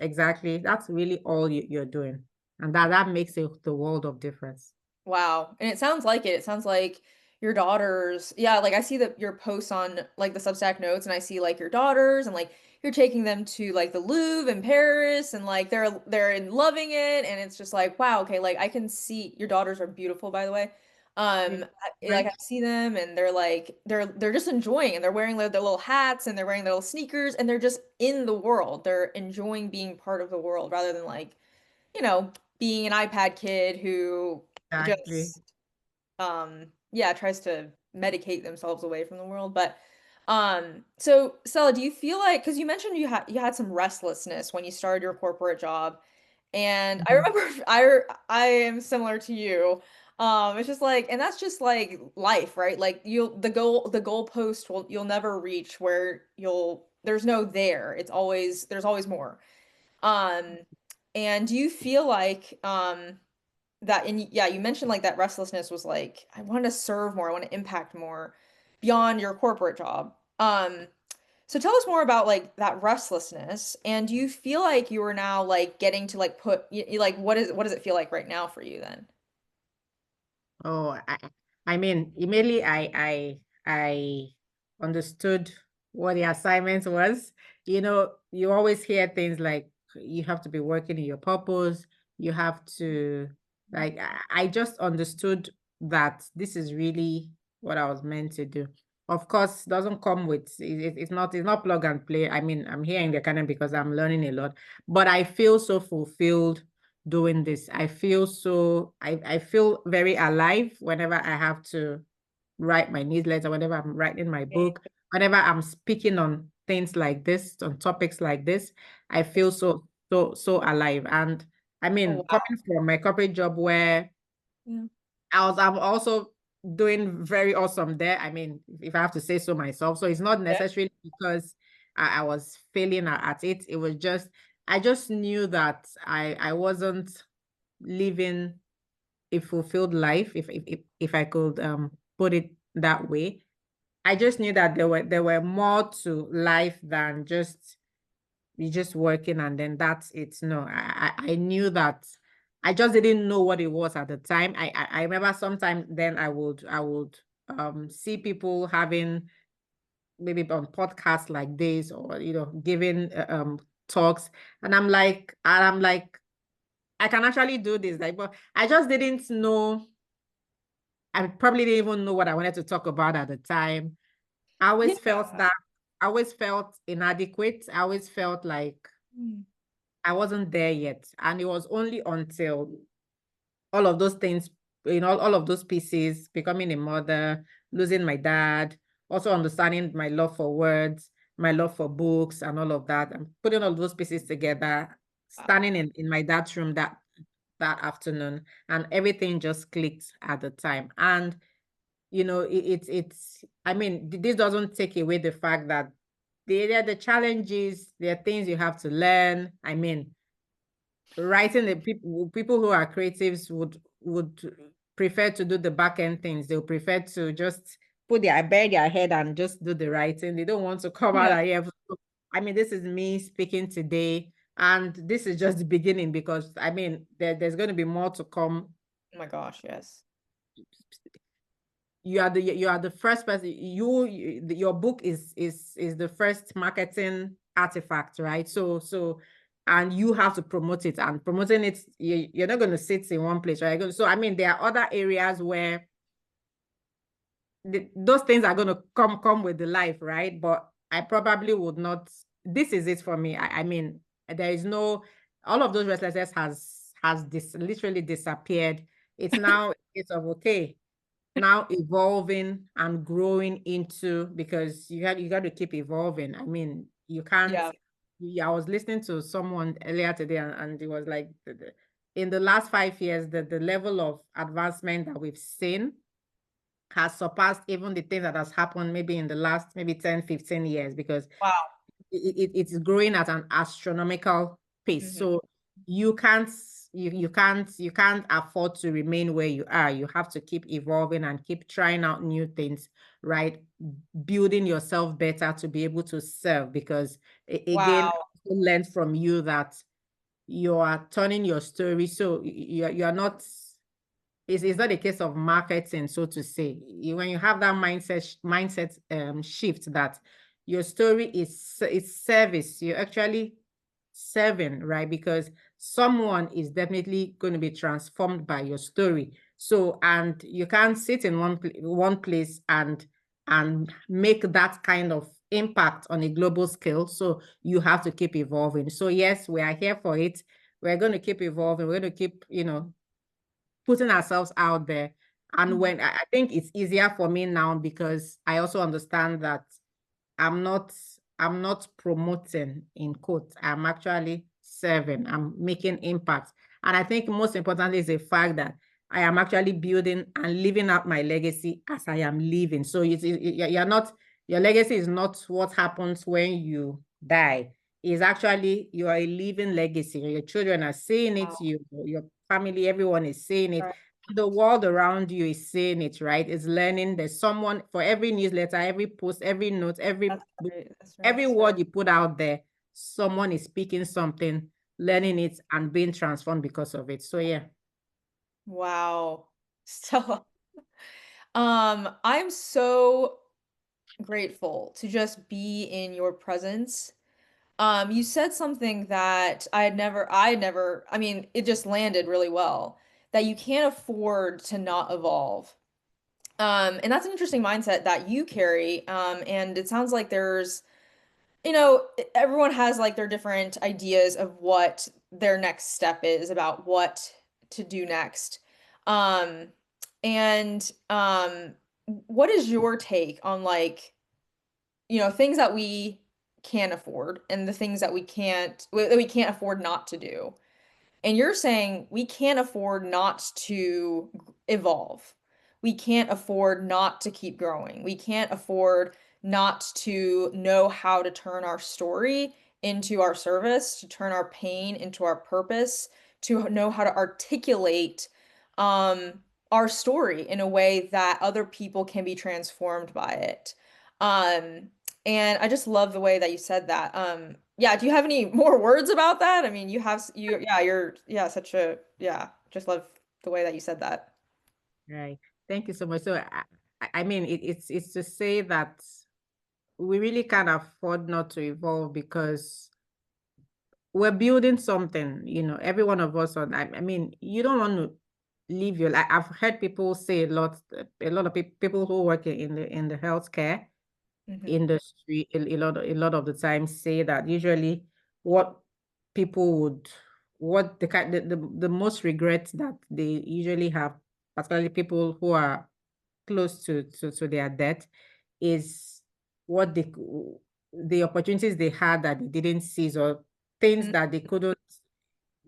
really all you're doing. And that makes the world of difference. Wow. And it sounds like it. It sounds like your daughters, yeah, like I see that your posts on like the Substack notes and I see like your daughters and like you're taking them to like the Louvre in Paris and like they're in loving it and it's just like wow, okay, like I can see your daughters are beautiful by the way. Yeah. Like Right? I see them and they're like they're just enjoying and they're wearing their little hats and they're wearing their little sneakers and they're just in the world. They're enjoying being part of the world rather than like you know, being an iPad kid who Exactly. just yeah, tries to medicate themselves away from the world. But so Stella, do you feel like because you mentioned you had some restlessness when you started your corporate job, and I Mhm. remember I am similar to you. It's just like, and that's just like life, right? Like the goalpost you'll never reach where there's no there. There's always more. Um, and do you feel like, that, and yeah, you mentioned like that restlessness was like, I want to serve more, I want to impact more beyond your corporate job. So tell us more about like that restlessness, and do you feel like you are now like getting to like like what does it feel like right now for you then? Oh, I mean, immediately I understood what the assignment was. You know, you always hear things like you have to be working in your purpose. You have to like I just understood that this is really what I was meant to do. Of course, doesn't come with it's not plug and play. I mean, I'm here in the academy because I'm learning a lot, but I feel so fulfilled doing this. I feel very alive whenever I have to write my newsletter, whenever I'm writing my book, whenever I'm speaking on things like this, on topics like this, I feel so alive. And I Oh mean, wow. coming from my corporate job where Yeah. I'm also doing very awesome there. I mean, if I have to say so myself. So it's not Yeah. necessarily because I was failing at it. It was just I just knew that I wasn't living a fulfilled life, if I could put it that way. I just knew that there were more to life than just you just working and then that's it. No, I knew that I just didn't know what it was at the time. I remember sometimes then I would see people having maybe on podcasts like this or giving talks and I'm like I can actually do this. Like, but I just didn't know. I probably didn't even know what I wanted to talk about at the time. I Yeah. always felt that I always felt inadequate. I always felt like Mm. I wasn't there yet. And it was only until all of those things, all of those pieces, becoming a mother, losing my dad, also understanding my love for words, my love for books and all of that, and putting all those pieces together, Wow. standing in my dad's room that afternoon, and everything just clicked at the time. And it's I mean, this doesn't take away the fact that there are the challenges, there are things you have to learn. I mean, writing the people who are creatives would prefer to do the back end things. They'll prefer to just bury their head and just do the writing. They don't want to come out Yeah. and here. I mean, this is me speaking today, and this is just the beginning because I mean, there's going to be more to come. Oh my gosh, yes. You are the first person. Your book is the first marketing artifact, right? So and you have to promote it, and promoting it, you're not going to sit in one place, right? So I mean, there are other areas where those things are going to come with the life, right? But I probably would not. This is it for me. I mean, there is no all of those restlessness has literally disappeared. It's now it's of okay, now evolving and growing into, because you got to keep evolving. I mean, you can't. Yeah. Yeah, I was listening to someone earlier today, and it was like in the last 5 years, the level of advancement that we've seen has surpassed even the things that has happened maybe in the last maybe 10, 15 years, because Wow. it's growing at an astronomical pace. Hmm. So you can't you can't afford to remain where you are. You have to keep evolving and keep trying out new things, right? Building yourself better to be able to serve. Because again, Wow. I also learned from you that you are turning your story. So you're not it's not a case of marketing, so to say. When you have that mindset shift that your story is service, you're actually serving, right? Because someone is definitely going to be transformed by your story. So, and you can't sit in one place and make that kind of impact on a global scale. So you have to keep evolving. So yes, we are here for it. We're going to keep evolving. We're going to keep, putting ourselves out there. And Mhm. when I think it's easier for me now because I also understand that I'm not I'm not promoting in quotes. I'm actually serving. I'm making impact. And I think most importantly is the fact that I am actually building and living out my legacy as I am living. So you're not, your legacy is not what happens when you die. It's actually, you are a living legacy. Your children are seeing it, Wow. your family, everyone is seeing it. Right. The world around you is seeing it, right? It's learning. There's someone for every newsletter, every post, every note, every That's right. That's every right. word you put out there, someone is speaking something, learning it, and being transformed because of it. So yeah. Wow. Stella. I'm so grateful to just be in your presence. You said something that I mean, it just landed really well, that you can't afford to not evolve. And that's an interesting mindset that you carry. And it sounds like there's, everyone has like their different ideas of what their next step is about what to do next. Um, and what is your take on like, things that we can afford and the things that we can't afford not to do? And you're saying we can't afford not to evolve. We can't afford not to keep growing. We can't afford not to know how to turn our story into our service, to turn our pain into our purpose, to know how to articulate our story in a way that other people can be transformed by it. Um, and I just love the way that you said that. Yeah, do you have any more words about that? I mean, you're such a, yeah, just love the way that you said that. Right. Thank you so much. So I mean, it's to say that we really can't afford not to evolve because we're building something, every one of us I mean, you don't want to leave your life. I've heard people say a lot of people who work in the healthcare Hmm. industry a lot of the time say that usually what people would what the most regret that they usually have, particularly people who are close to their death, is what the opportunities they had that they didn't seize, or things that they couldn't,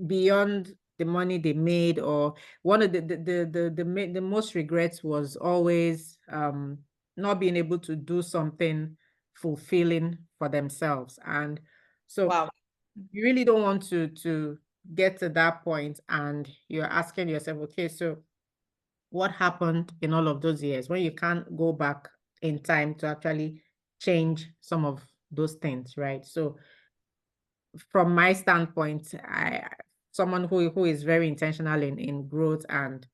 beyond the money they made. Or one of the most regrets was always not being able to do something fulfilling for themselves. And so Wow. you really don't want to get to that point, and you're asking yourself, okay, so what happened in all of those years when you can't go back in time to actually change some of those things, right? So from my standpoint, someone who is very intentional in growth and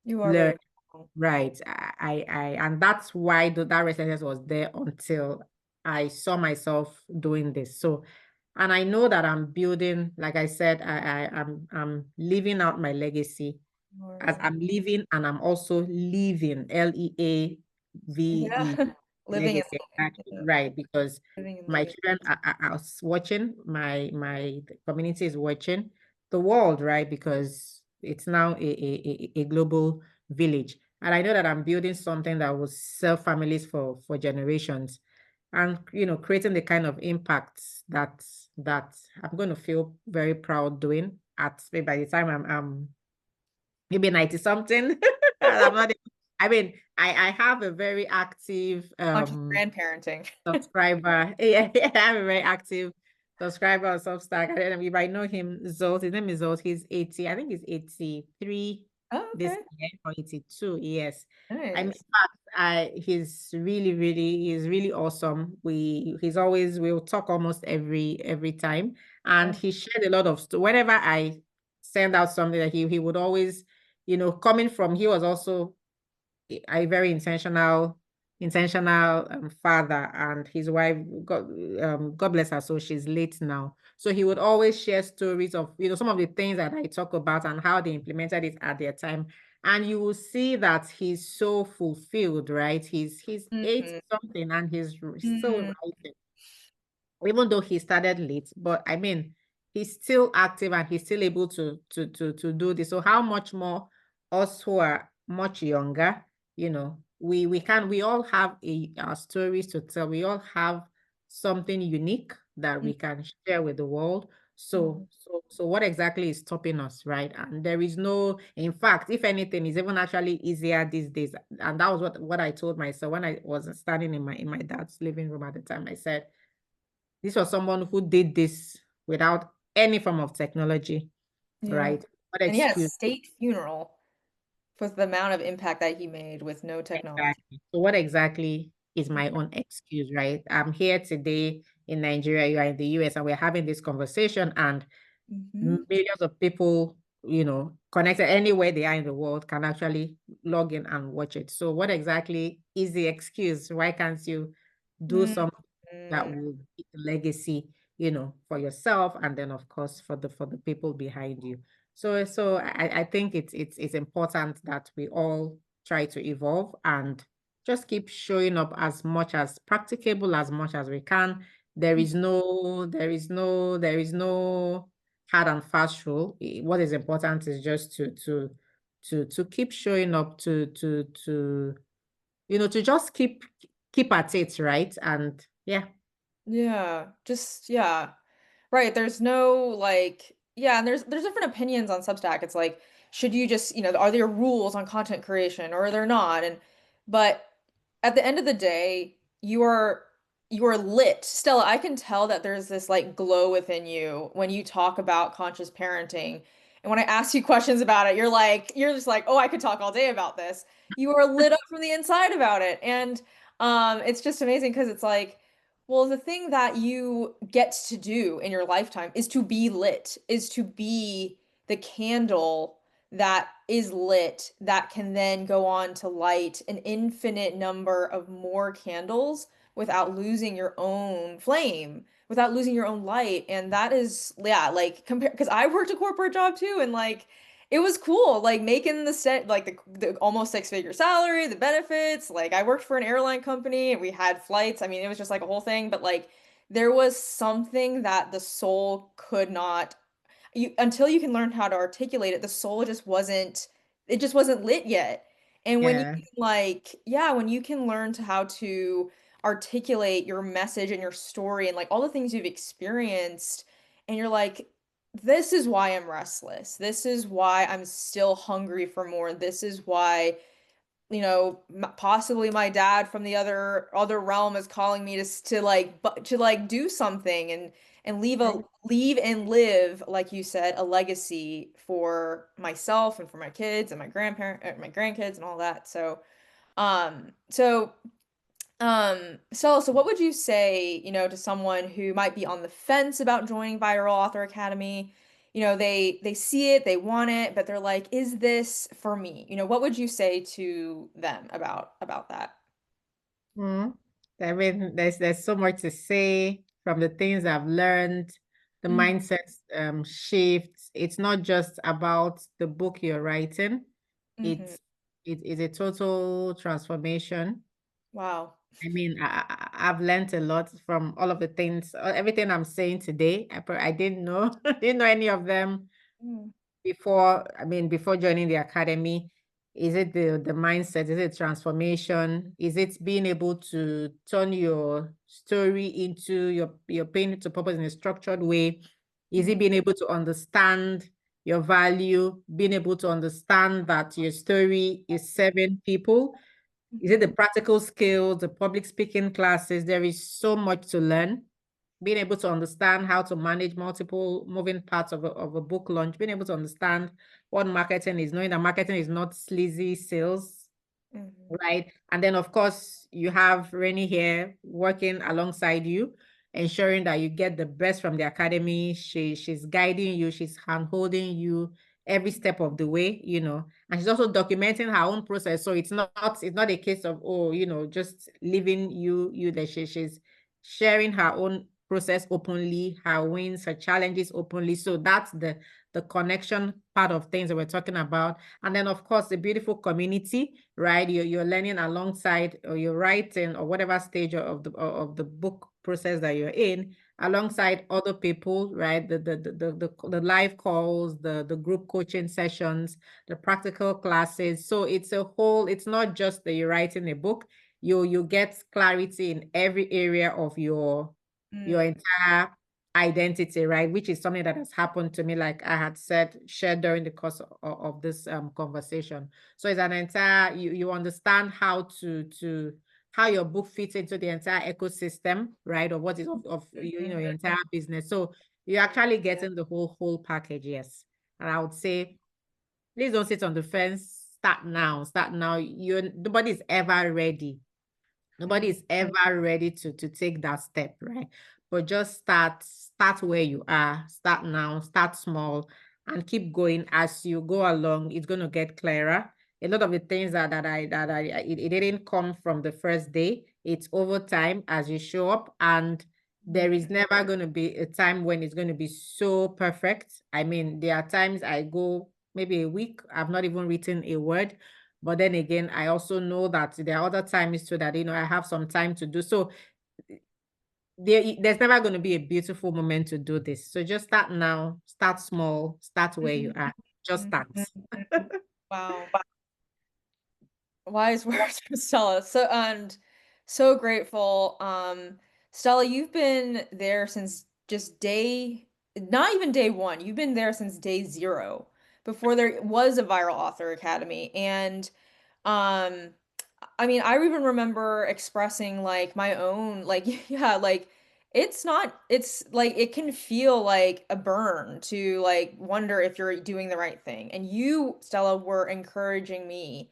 You are learn, very beautiful. right? And that's why that resilience was there until I saw myself doing this. So, and I know that I'm building, like I said, I'm living out my legacy You are as very, I'm living, and I'm also leaving, yeah. LEAVE, Living and legacy, exactly, leaving. right? Because Living and my leaving. children are watching, my community is watching, the world, right? Because it's now a global village. And I know that I'm building something that will serve families for generations, and creating the kind of impacts that I'm going to feel very proud doing at maybe by the time I'm maybe 90 something. I'm not, I mean, I have a very active Conscious grandparenting. subscriber. Yeah, I have a very active subscriber on Substack. I don't know, you might know him, Zolt. His name is Zolt. He's 80. I think he's 83 Oh, this okay. year, or 82. Yes. I mean, Nice. in fact, he's really awesome. We'll talk almost every time. And Oh, he shared a lot of whenever I send out something that he would always, coming from, he was also a very intentional father, and his wife, God bless her, so she's late now. So he would always share stories of some of the things that I talk about and how they implemented it at their time. And you will see that he's so fulfilled, right? He's 80 mm-hmm. something, and he's still Mm-hmm. writing, even though he started late. But I mean, he's still active, and he's still able to do this. So how much more us who are much younger, we all have our stories to tell. We all have something unique that we can share with the world. Mhm. So what exactly is stopping us, right? And there is no, in fact, if anything, it's even actually easier these days. And that was what I told myself when I was standing in my dad's living room at the time. I said, this was someone who did this without any form of technology, Yeah. right? What And he had a excuse? state funeral with the amount of impact that he made with no technology. Exactly. So what exactly is my Yeah. own excuse, right? I'm here today in Nigeria, you are in the US, and we're having this conversation, and Hmm. millions of people, connected anywhere they are in the world can actually log in and watch it. So what exactly is the excuse? Why can't you do something that Mm-hmm. will be a legacy, for yourself and then of course for the people behind you. So I think it's important that we all try to evolve and just keep showing up as much as practicable as much as we can. There is no hard and fast rule. What is important is just to keep showing up, to just keep at it, right? And yeah, Yeah, just yeah. Right, there's no like yeah, and there's different opinions on Substack. It's like, should you just, are there rules on content creation or are there not? And but at the end of the day, you are lit. Stella, I can tell that there's this like glow within you when you talk about conscious parenting. And when I ask you questions about it, you're just like, "Oh, I could talk all day about this." You are lit up from the inside about it. And it's just amazing because it's like well, the thing that you get to do in your lifetime is to be lit, is to be the candle that is lit that can then go on to light an infinite number of more candles without losing your own flame, without losing your own light. And that is, yeah, like compare because I worked a corporate job too, and like it was cool, like making the set like the almost six-figure salary, the benefits. Like I worked for an airline company and we had flights. I mean, it was just like a whole thing, but like there was something that the soul could not you until you can learn how to articulate it, the soul just wasn't it just wasn't lit yet. And when you yeah, can like, yeah, when you can learn to how to articulate your message and your story and like all the things you've experienced, and you're like, this is why I'm restless. This is why I'm still hungry for more. This is why possibly my dad from the other realm is calling me to like do something and leave and live, like you said, a legacy for myself and for my kids and my grandkids and all that. So what would you say, to someone who might be on the fence about joining Viral Author Academy? They see it, they want it, but they're like, is this for me? What would you say to them about that? mm. I mean, there's so much to say from the things I've learned, the Mm, mindset shifts. It's not just about the book you're writing. hmm. It's it is a total transformation. Wow. I mean, I've learned a lot from all of the things, everything I'm saying today. I didn't know, didn't know any of them Mm, before joining the academy. Is it the mindset? Is it transformation? Is it being able to turn your story into your pain to purpose in a structured way? Is it mm, being able to understand your value, being able to understand that your story is serving people? Is it the mhm, practical skills, the public speaking classes? There is so much to learn. Being able to understand how to manage multiple moving parts of a book launch, being able to understand what marketing is, knowing that marketing is not sleazy sales, mhm, right? And then, of course, you have Rennie here working alongside you, ensuring that you get the best from the academy. She's guiding you, she's hand-holding you every step of the way, and she's also documenting her own process. So it's not a case of, oh, just leaving you there. She's sharing her own process openly, her wins, her challenges openly. So that's the connection part of things that we're talking about. And then, of course, the beautiful community, right? You're learning alongside, or you're writing, or whatever stage of the book process that you're in, alongside other people, right? The live calls, the group coaching sessions, the practical classes. So it's not just that you're writing a book. You get clarity in every area of your mm, entire identity, right? Which is something that has happened to me, like I had shared during the course of this conversation. So it's an entire, you understand how to how your book fits into the entire ecosystem, right? Of what is of Mhm. your entire business. So you're actually getting the whole package, yes. And I would say, please don't sit on the fence. Start now. Start now. Nobody's ever ready. Nobody Mhm. is ever ready to take that step, right? But just start where you are, start now, start small, and keep going as you go along. It's going to get clearer. A lot of the things it didn't come from the first day. It's over time as you show up, and there is never going to be a time when it's going to be so perfect. I mean, there are times I go maybe a week, I've not even written a word, but then again, I also know that there are other times too that, I have some time to do. So there's never going to be a beautiful moment to do this. So just start now, start small, start where you Mhm. are. Just Mhm. start. Wow. Wise words from Stella. So grateful. Stella, you've been there since just not even day one. You've been there since day zero, before there was a Viral Author Academy. And um, I mean, I even remember expressing like my own, like, yeah, like it's like it can feel like a burn to like wonder if you're doing the right thing. And you, Stella, were encouraging me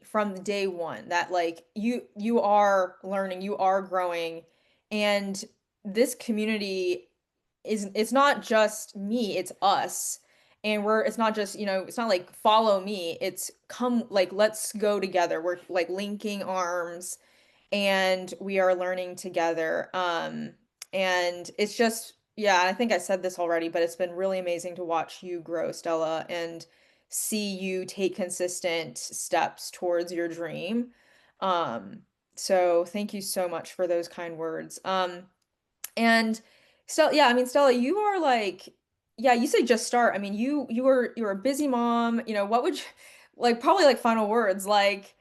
from the day one that like you are learning, you are growing, and this community is, it's not just me, it's us. And it's not just, it's not like follow me, it's come, like let's go together. We're like linking arms and we are learning together. And it's just, yeah, I think I said this already, but it's been really amazing to watch you grow, Stella, and see you take consistent steps towards your dream. Um, so thank you so much for those kind words. And Stella, yeah, I mean, Stella, you are like, yeah, you say just start. I mean, you're a busy mom. What would you, like, probably like final words, like,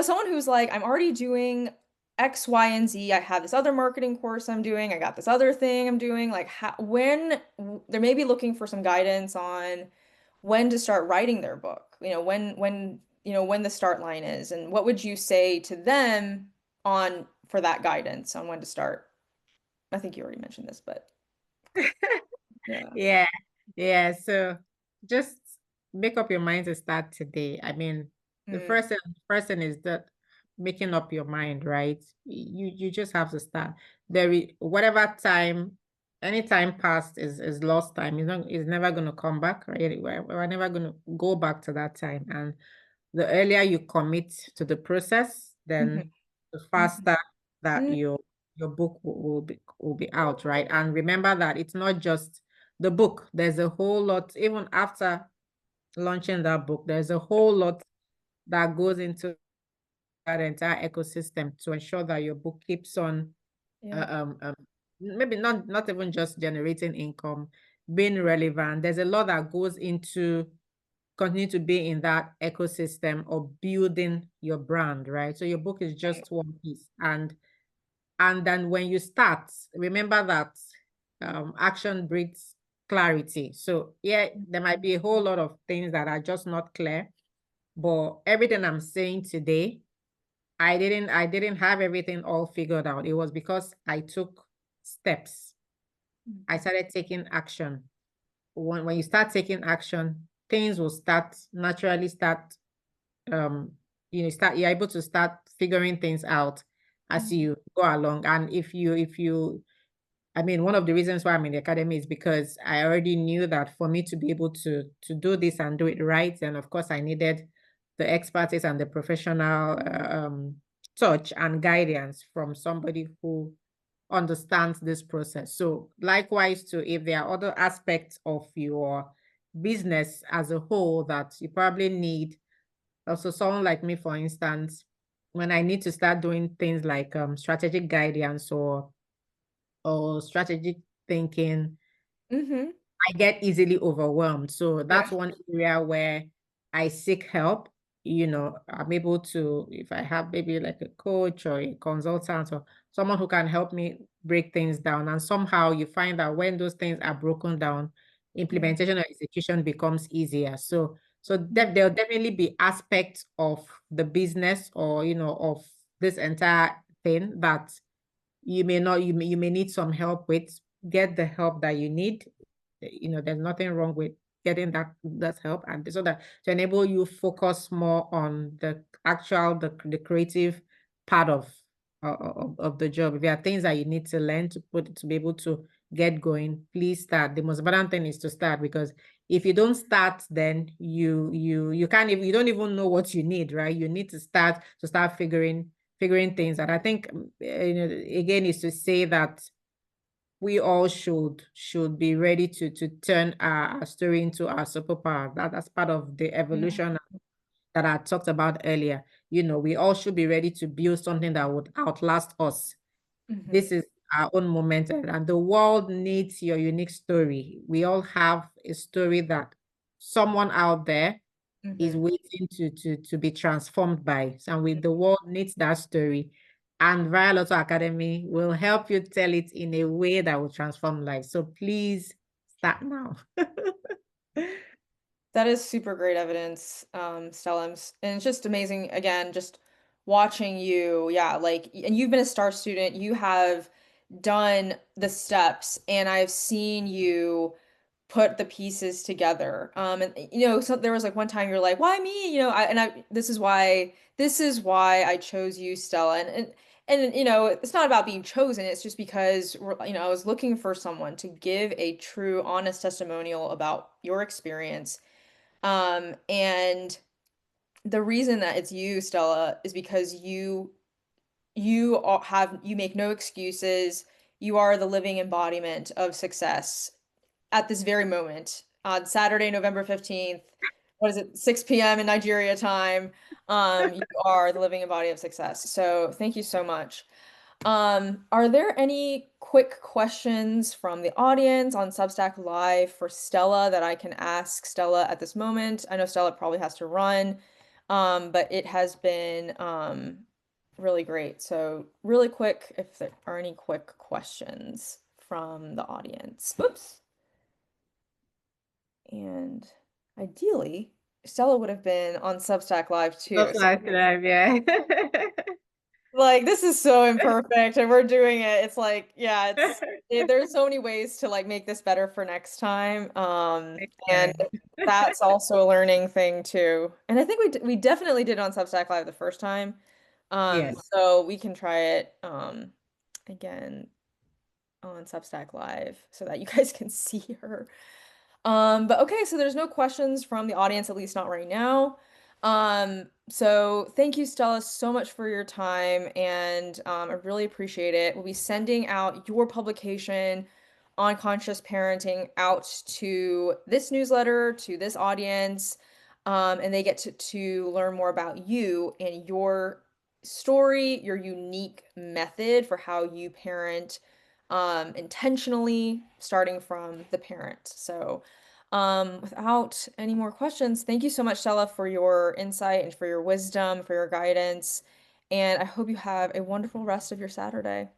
someone who's like, I'm already doing X, Y, and Z. I have this other marketing course I'm doing. I got this other thing I'm doing. Like, they're maybe looking for some guidance on when to start writing their book. When the start line is, and what would you say to them on for that guidance on when to start? I think you already mentioned this, but yeah. Yeah, yeah. So just make up your mind to start today. I mean, the Mm, first thing is that making up your mind, right? You just have to start. Whatever time, any time past is lost time. It's never gonna come back, right? We're never gonna go back to that time. And the earlier you commit to the process, mhm, then the mhm, faster that mm, your book will be out, right? And remember that it's not just the book. There's a whole lot, even after launching that book, there's a whole lot that goes into that entire ecosystem to ensure that your book keeps on yeah. uh, maybe not even just generating income, being relevant. There's a lot that goes into continue to be in that ecosystem of building your brand, right? So your book is Right. just one piece. And then when you start, remember that action breeds clarity. So yeah, there might be a whole lot of things that are just not clear, but everything I'm saying today, I didn't have everything all figured out. It was because I took steps. I Mhm. started taking action. When you start taking action, things will start naturally start um you're able to start figuring things out as Mhm. you go along. And if you I mean, one of the reasons why I'm in the academy is because I already knew that for me to be able to do this and do it right, and of course I needed the expertise and the professional touch and guidance from somebody who understands this process. So likewise too, if there are other aspects of your business as a whole that you probably need, also someone like me, for instance, when I need to start doing things like strategic guidance or strategic thinking, Mhm. I get easily overwhelmed. So Yeah. that's one area where I seek help. I'm able to, if I have maybe like a coach or a consultant or someone who can help me break things down. And somehow you find that when those things are broken down, Mhm. implementation or execution becomes easier. So Mhm. there'll definitely be aspects of the business or of this entire thing that you may not you may need some help with. Get the help that you need. There's nothing wrong with getting that help, and so that to enable you focus more on the creative part of the job. If there are things that you need to learn to be able to get going, please start. The most important thing is to start, because if you don't start, then you can't even you don't even know what you need, right? You need to start figuring things. And I think again is to say that we all should be ready to turn our story into our superpower. That's part of the Mhm. evolution that I talked about earlier. We all should be ready to build something that would outlast us. Mhm. This is our own moment, and the world needs your unique story. We all have a story that someone out there is Mhm. waiting to be transformed by. And with the world needs that story. And Via Lotto Academy will help you tell it in a way that will transform lives. So please start now. That is super great evidence, Stella. And it's just amazing, again, just watching you. Yeah, like, and you've been a star student. You have done the steps, and I've seen you put the pieces together. And so there was like one time you're like, "Why me?" This is why I chose you, Stella. And it's not about being chosen. It's just because I was looking for someone to give a true, honest testimonial about your experience, and the reason that it's you, Stella, is because you make no excuses. You are the living embodiment of success at this very moment. On Saturday, November 15th, what is it, 6 p.m. in Nigeria time. You are the living embodiment of success. So thank you so much. Are there any quick questions from the audience on Substack Live for Stella that I can ask Stella at this moment? I know Stella probably has to run, but it has been really great. So, really quick, if there are any quick questions from the audience. Oops. And ideally, Stella would have been on Substack Live too. That's So nice to have, yeah. like this is so imperfect and we're doing it. It's like, yeah, there's so many ways to like make this better for next time. And Yeah. that's also a learning thing too. And I think we definitely did it on Substack Live the first time. Yes. So we can try it again on Substack Live so that you guys can see her. But okay, so there's no questions from the audience, at least not right now. So thank you, Stella, so much for your time, and I really appreciate it. We'll be sending out your publication on conscious parenting out to this newsletter, to this audience, and they get to learn more about you and your story, your unique method for how you parent intentionally, starting from the parent. So, without any more questions, thank you so much, Stella, for your insight and for your wisdom, for your guidance. And I hope you have a wonderful rest of your Saturday.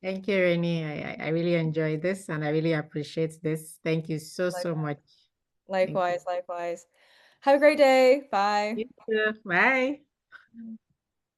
Thank you, Renee. I really enjoyed this and I really appreciate this. Thank you so, Like- so much. Thank you. Likewise, likewise. Have a great day. Bye. You too. Bye.